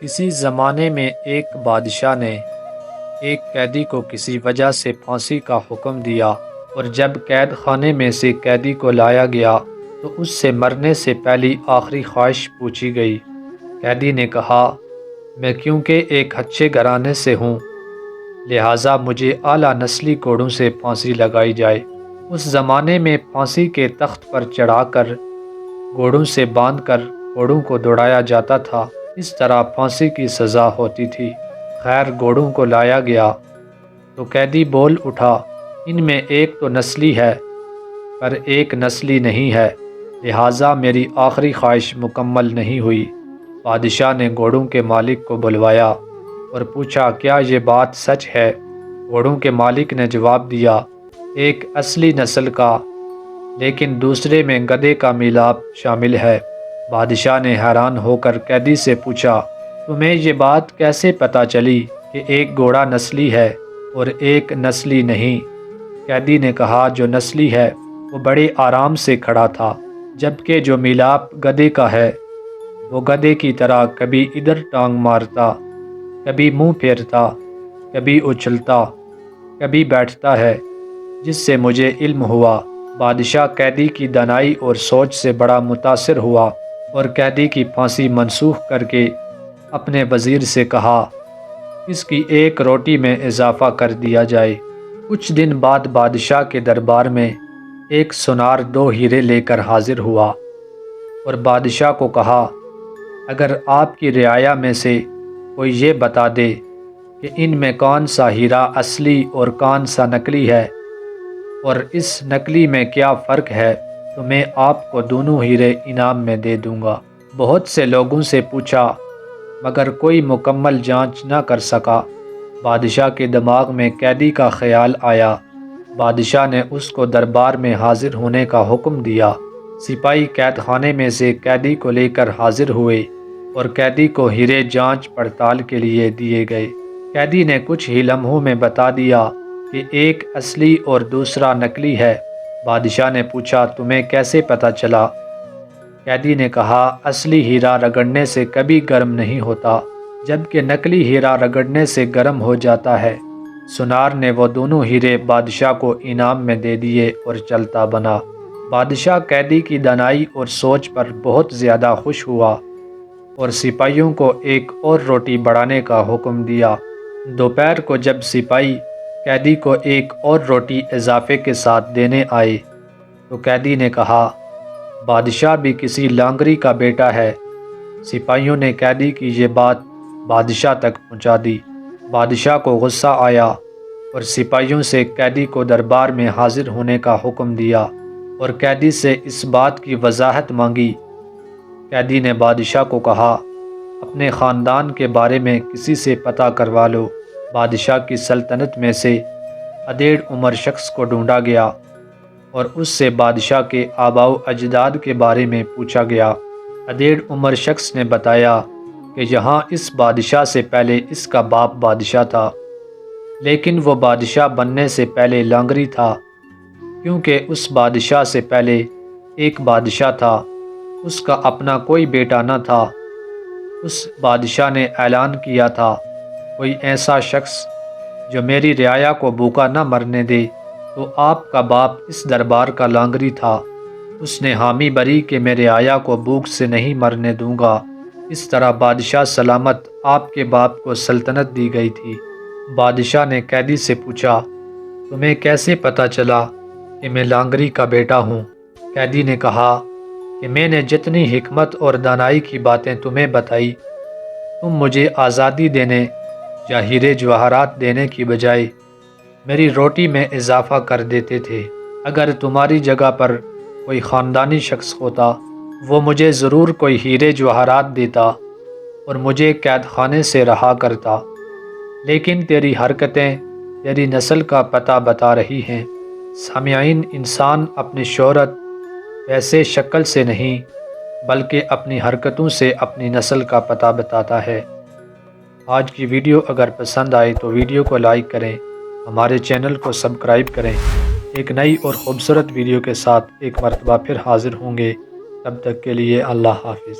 کسی زمانے میں ایک بادشاہ نے ایک قیدی کو کسی وجہ سے پھانسی کا حکم دیا، اور جب قید خانے میں سے قیدی کو لایا گیا تو اس سے مرنے سے پہلی آخری خواہش پوچھی گئی۔ قیدی نے کہا، میں کیونکہ ایک اچھے گھرانے سے ہوں لہٰذا مجھے اعلیٰ نسلی گھوڑوں سے پھانسی لگائی جائے۔ اس زمانے میں پھانسی کے تخت پر چڑھا کر گھوڑوں سے باندھ کر گھوڑوں کو دوڑایا جاتا تھا، اس طرح پھانسی کی سزا ہوتی تھی۔ خیر گھوڑوں کو لایا گیا تو قیدی بول اٹھا، ان میں ایک تو نسلی ہے پر ایک نسلی نہیں ہے، لہٰذا میری آخری خواہش مکمل نہیں ہوئی۔ بادشاہ نے گھوڑوں کے مالک کو بلوایا اور پوچھا، کیا یہ بات سچ ہے؟ گھوڑوں کے مالک نے جواب دیا، ایک اصلی نسل کا لیکن دوسرے میں گدھے کا میلاب شامل ہے۔ بادشاہ نے حیران ہو کر قیدی سے پوچھا، تمہیں یہ بات کیسے پتہ چلی کہ ایک گھوڑا نسلی ہے اور ایک نسلی نہیں؟ قیدی نے کہا، جو نسلی ہے وہ بڑے آرام سے کھڑا تھا، جبکہ جو میلاب گدھے کا ہے وہ گدھے کی طرح کبھی ادھر ٹانگ مارتا، کبھی منہ پھیرتا، کبھی اچھلتا، کبھی بیٹھتا ہے، جس سے مجھے علم ہوا۔ بادشاہ قیدی کی دانائی اور سوچ سے بڑا متاثر ہوا اور قیدی کی پھانسی منسوخ کر کے اپنے وزیر سے کہا، اس کی ایک روٹی میں اضافہ کر دیا جائے۔ کچھ دن بعد بادشاہ کے دربار میں ایک سونار 2 ہیرے لے کر حاضر ہوا اور بادشاہ کو کہا، اگر آپ کی رعایا میں سے کوئی یہ بتا دے کہ ان میں کون سا ہیرا اصلی اور کون سا نقلی ہے اور اس نقلی میں کیا فرق ہے تو میں آپ کو دونوں ہیرے انعام میں دے دوں گا۔ بہت سے لوگوں سے پوچھا مگر کوئی مکمل جانچ نہ کر سکا۔ بادشاہ کے دماغ میں قیدی کا خیال آیا۔ بادشاہ نے اس کو دربار میں حاضر ہونے کا حکم دیا۔ سپاہی قید خانے میں سے قیدی کو لے کر حاضر ہوئے اور قیدی کو ہیرے جانچ پڑتال کے لیے دیے گئے۔ قیدی نے کچھ ہی لمحوں میں بتا دیا کہ ایک اصلی اور دوسرا نقلی ہے۔ بادشاہ نے پوچھا، تمہیں کیسے پتہ چلا؟ قیدی نے کہا، اصلی ہیرا رگڑنے سے کبھی گرم نہیں ہوتا، جبکہ نقلی ہیرا رگڑنے سے گرم ہو جاتا ہے۔ سونار نے وہ دونوں ہیرے بادشاہ کو انعام میں دے دیے اور چلتا بنا۔ بادشاہ قیدی کی دانائی اور سوچ پر بہت زیادہ خوش ہوا اور سپاہیوں کو ایک اور روٹی بڑھانے کا حکم دیا۔ دوپہر کو جب سپاہی قیدی کو ایک اور روٹی اضافے کے ساتھ دینے آئے تو قیدی نے کہا، بادشاہ بھی کسی لانگری کا بیٹا ہے۔ سپاہیوں نے قیدی کی یہ بات بادشاہ تک پہنچا دی۔ بادشاہ کو غصہ آیا اور سپاہیوں سے قیدی کو دربار میں حاضر ہونے کا حکم دیا اور قیدی سے اس بات کی وضاحت مانگی۔ قیدی نے بادشاہ کو کہا، اپنے خاندان کے بارے میں کسی سے پتہ کروا لو۔ بادشاہ کی سلطنت میں سے ادھیڑ عمر شخص کو ڈھونڈا گیا اور اس سے بادشاہ کے آباء و اجداد کے بارے میں پوچھا گیا۔ ادھیڑ عمر شخص نے بتایا کہ یہاں اس بادشاہ سے پہلے اس کا باپ بادشاہ تھا، لیکن وہ بادشاہ بننے سے پہلے لانگری تھا، کیونکہ اس بادشاہ سے پہلے ایک بادشاہ تھا، اس کا اپنا کوئی بیٹا نہ تھا۔ اس بادشاہ نے اعلان کیا تھا، کوئی ایسا شخص جو میری رعایا کو بھوکا نہ مرنے دے تو آپ کا باپ اس دربار کا لانگری تھا۔ اس نے حامی بری کہ میں رعایا کو بھوک سے نہیں مرنے دوں گا۔ اس طرح بادشاہ سلامت آپ کے باپ کو سلطنت دی گئی تھی۔ بادشاہ نے قیدی سے پوچھا، تمہیں کیسے پتہ چلا کہ میں لانگری کا بیٹا ہوں؟ قیدی نے کہا کہ میں نے جتنی حکمت اور دانائی کی باتیں تمہیں بتائی، تم مجھے آزادی دینے یا ہیرے جواہرات دینے کی بجائے میری روٹی میں اضافہ کر دیتے تھے۔ اگر تمہاری جگہ پر کوئی خاندانی شخص ہوتا وہ مجھے ضرور کوئی ہیرے جواہرات دیتا اور مجھے قید خانے سے رہا کرتا، لیکن تیری حرکتیں تیری نسل کا پتہ بتا رہی ہیں۔ سامعین، انسان اپنی شہرت، پیسے، شکل سے نہیں بلکہ اپنی حرکتوں سے اپنی نسل کا پتہ بتاتا ہے۔ آج کی ویڈیو اگر پسند آئے تو ویڈیو کو لائک کریں، ہمارے چینل کو سبسکرائب کریں۔ ایک نئی اور خوبصورت ویڈیو کے ساتھ ایک مرتبہ پھر حاضر ہوں گے، تب تک کے لیے اللہ حافظ۔